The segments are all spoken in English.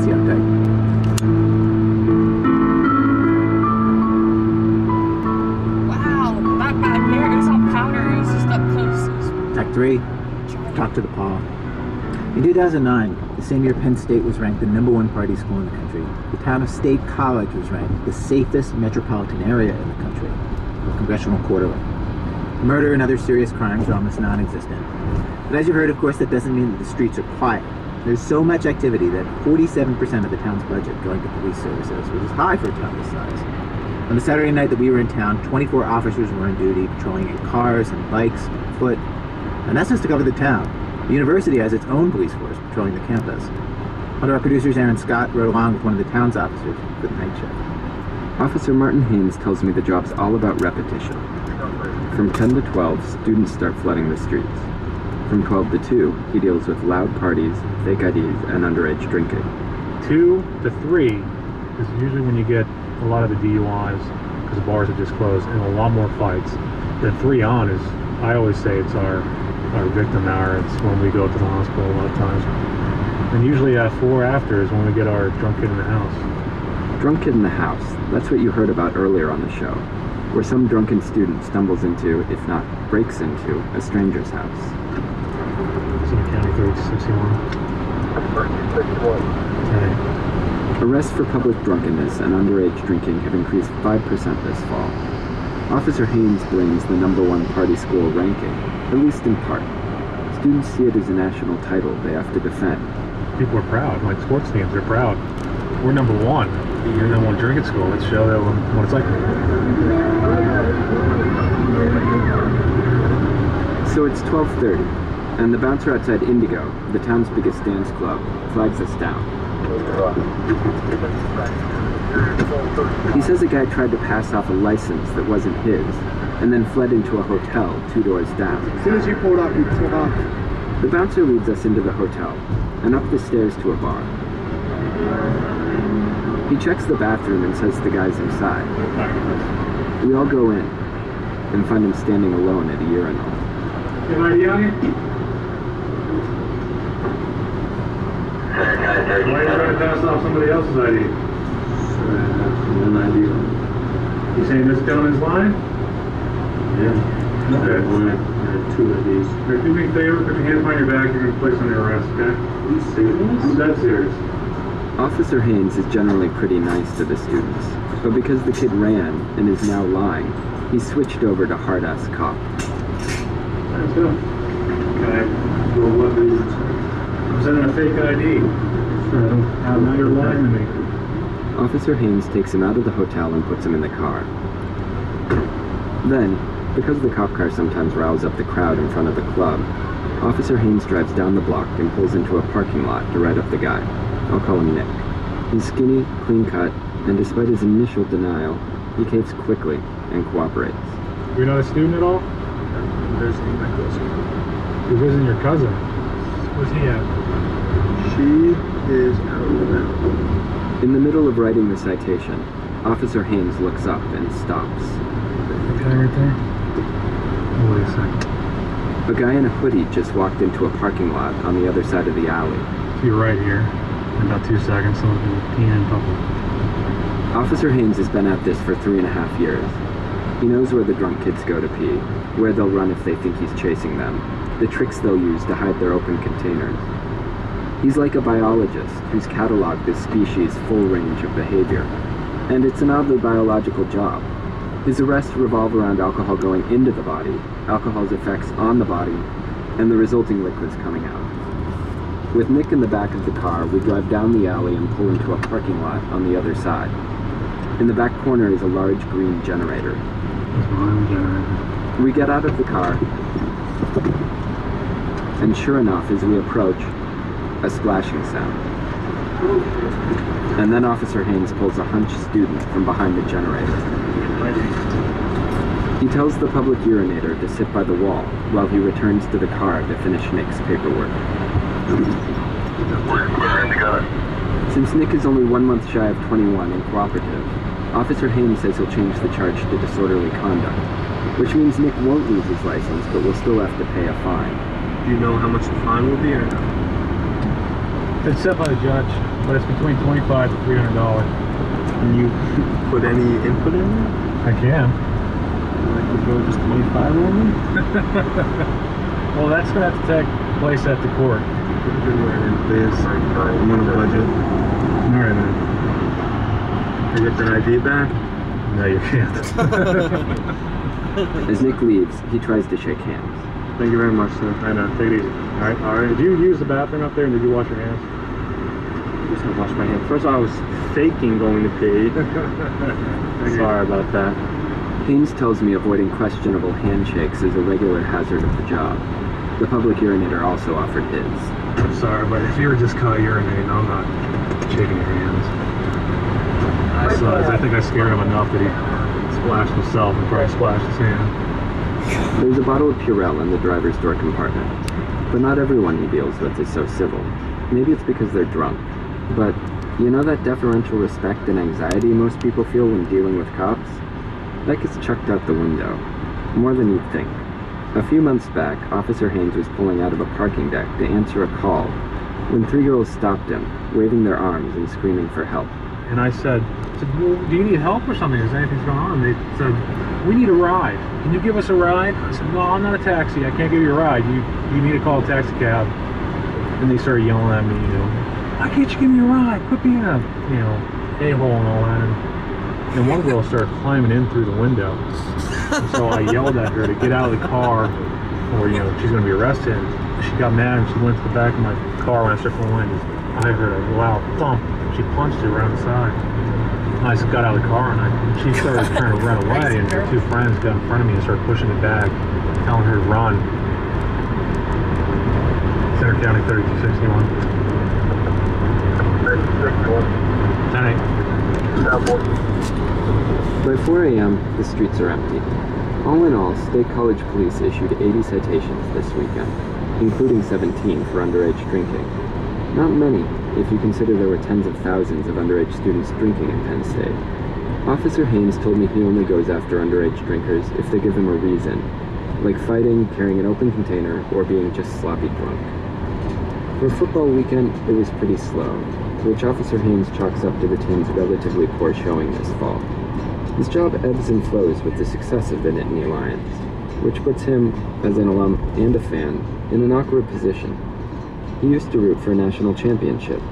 That's the update. Wow, not bad here. It was all powder. It was just up close. Act 3, talk to the paw. In 2009, the same year Penn State was ranked the #1 party school in the country, the town of State College was ranked the safest metropolitan area in the country, the Congressional Quarterly. Murder and other serious crimes are almost non-existent. But as you heard, of course, that doesn't mean that the streets are quiet. There's so much activity that 47% of the town's budget going to police services, which is high for a town this size. On the Saturday night that we were in town, 24 officers were on duty, patrolling in cars and bikes, and foot. And that's just to cover the town. The university has its own police force patrolling the campus. One of our producers, Aaron Scott, rode along with one of the town's officers for the night shift. Officer Martin Haynes tells me the job's all about repetition. From 10 to 12, students start flooding the streets. From 12 to 2, he deals with loud parties, fake IDs, and underage drinking. 2 to 3 is usually when you get a lot of the DUIs, because the bars are just closed, and a lot more fights. Then 3 on is, I always say it's our victim hour. It's when we go to the hospital a lot of times. And usually 4 after is when we get our drunk kid in the house. Drunk kid in the house, that's what you heard about earlier on the show, where some drunken student stumbles into, if not breaks into, a stranger's house. Center County 361. Okay. Arrests for public drunkenness and underage drinking have increased 5% this fall. Officer Haynes blames the #1 party school ranking, at least in part. Students see it as a national title they have to defend. People are proud, like sports teams, they're proud. We're #1. You're #1 drinking school. Let's show them what it's like. So it's 12:30, and the bouncer outside Indigo, the town's biggest dance club, flags us down. He says a guy tried to pass off a license that wasn't his, and then fled into a hotel 2 doors down. As soon as you pulled up, you took off. The bouncer leads us into the hotel, and up the stairs to a bar. He checks the bathroom and says the guy's inside. We all go in, and find him standing alone at a urinal. Can I yell you? Why are you trying to pass off somebody else's ID? One ID. You saying this gentleman's lying? Yeah. Okay. One, 2 of these. If you do me a favor, put your hands behind your back, you're going to place under arrest, okay? Are you serious? I'm dead serious. Officer Haynes is generally pretty nice to the students, but because the kid ran and is now lying, he's switched over to hard-ass cop. Let's go. Okay. For what reason? I'm sending a fake ID. Now you're lying to me. Officer Haynes takes him out of the hotel and puts him in the car. Then, because the cop car sometimes riles up the crowd in front of the club, Officer Haynes drives down the block and pulls into a parking lot to write up the guy. I'll call him Nick. He's skinny, clean-cut, and despite his initial denial, he caves quickly and cooperates. You're not a student at all? I'm visiting my cousin. You're visiting your cousin. Where's he at? She is out of the mountain. In the middle of writing the citation, Officer Haynes looks up and stops. The guy right there? Oh, wait a second. A guy in a hoodie just walked into a parking lot on the other side of the alley. So you're right here. In about 2 seconds, someone's going to pee in public. Officer Haynes has been at this for 3.5 years. He knows where the drunk kids go to pee, where they'll run if they think he's chasing them, the tricks they'll use to hide their open containers. He's like a biologist who's cataloged this species' full range of behavior. And it's an oddly biological job. His arrests revolve around alcohol going into the body, alcohol's effects on the body, and the resulting liquids coming out. With Nick in the back of the car, we drive down the alley and pull into a parking lot on the other side. In the back corner is a large green generator. We get out of the car, and sure enough, as we approach, a splashing sound. And then Officer Haynes pulls a hunched student from behind the generator. He tells the public urinator to sit by the wall while he returns to the car to finish Nick's paperwork. Since Nick is only 1 month shy of 21 and cooperative, Officer Haynes says he'll change the charge to disorderly conduct, which means Nick won't lose his license but will still have to pay a fine. Do you know how much the fine will be or no? It's set by the judge. but it's between $25 to $300. Can you put any input in there? I can. Like we go just 25 only? Well, that's going to have to take place at the court. Good word. Please. I'm on a budget. All right, man. I get that ID back? No, you can't. As Nick leaves, he tries to shake hands. Thank you very much, sir. I know. Take it easy. All right. All right. Did you use the bathroom up there, and did you wash your hands? I'm just gonna wash my hands. First, I was faking going to pee. Sorry about that. Haynes tells me avoiding questionable handshakes is a regular hazard of the job. The public urinator also offered his. I'm sorry, but if you were just caught urinating, I'm not shaking your hands. I think I scared him enough that he splashed himself and probably splashed his hand. There's a bottle of Purell in the driver's door compartment, but not everyone he deals with is so civil. Maybe it's because they're drunk, but you know that deferential respect and anxiety most people feel when dealing with cops? That gets chucked out the window, more than you'd think. A few months back, Officer Haynes was pulling out of a parking deck to answer a call when 3 girls stopped him, waving their arms and screaming for help. And I said, well, do you need help or something? Is anything going on? They said, we need a ride. Can you give us a ride? I said, no, I'm not a taxi. I can't give you a ride. You need to call a taxi cab. And they started yelling at me, why can't you give me a ride? Quit being a, a-hole and all that. And one girl started climbing in through the window. And so I yelled at her to get out of the car or, she's going to be arrested. She got mad and she went to the back of my car when I started pulling in. I heard a loud thump. She punched her right on the side. I just got out of the car and she started trying to run away, and her 2 friends got in front of me and started pushing the bag, telling her to run. Center County 3261. 10-8. By 4 a.m., the streets are empty. All in all, State College Police issued 80 citations this weekend, including 17 for underage drinking. Not many, if you consider there were tens of thousands of underage students drinking in Penn State. Officer Haynes told me he only goes after underage drinkers if they give him a reason, like fighting, carrying an open container, or being just sloppy drunk. For football weekend, it was pretty slow, which Officer Haynes chalks up to the team's relatively poor showing this fall. His job ebbs and flows with the success of the Nittany Lions, which puts him, as an alum and a fan, in an awkward position. He used to root for a national championship.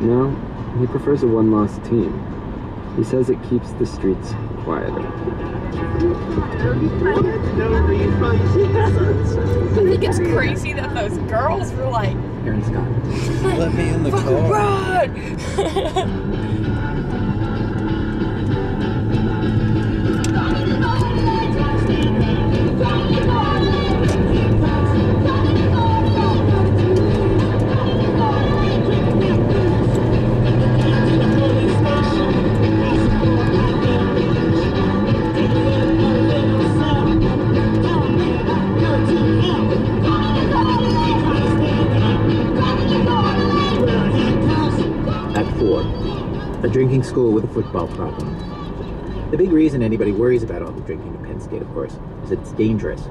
Now, he prefers a one-loss team. He says it keeps the streets quieter. I think it's crazy that those girls were like, Aaron Scott. Let me in the fucking car. run! A drinking school with a football problem. The big reason anybody worries about all the drinking in Penn State, of course, is that it's dangerous.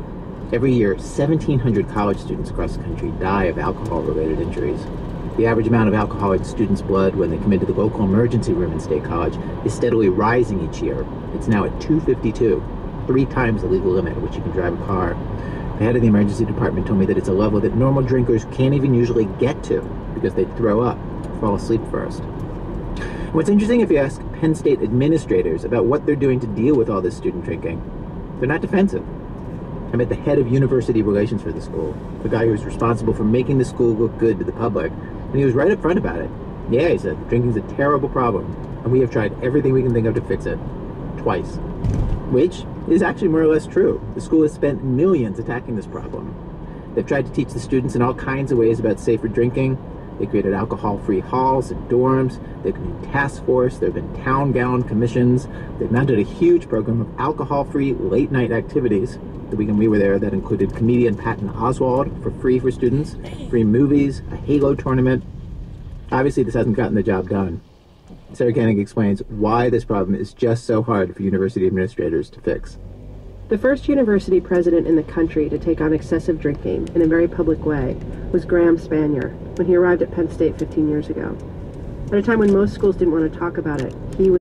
Every year, 1,700 college students across the country die of alcohol-related injuries. The average amount of alcohol in students' blood when they come into the local emergency room in State College is steadily rising each year. It's now at 252, 3 times the legal limit at which you can drive a car. The head of the emergency department told me that it's a level that normal drinkers can't even usually get to because they throw up, fall asleep first. What's interesting, if you ask Penn State administrators about what they're doing to deal with all this student drinking, they're not defensive. I met the head of university relations for the school, the guy who was responsible for making the school look good to the public, and he was right up front about it. Yeah, he said, drinking's a terrible problem, and we have tried everything we can think of to fix it. Twice. Which is actually more or less true. The school has spent millions attacking this problem. They've tried to teach the students in all kinds of ways about safer drinking. They created alcohol-free halls and dorms. They've been task force. There have been town-gown commissions. They've mounted a huge program of alcohol-free late-night activities. The weekend we were there, that included comedian Patton Oswalt for free for students, free movies, a Halo tournament. Obviously, this hasn't gotten the job done. Sarah Koenig explains why this problem is just so hard for university administrators to fix. The first university president in the country to take on excessive drinking in a very public way was Graham Spanier when he arrived at Penn State 15 years ago. At a time when most schools didn't want to talk about it, he was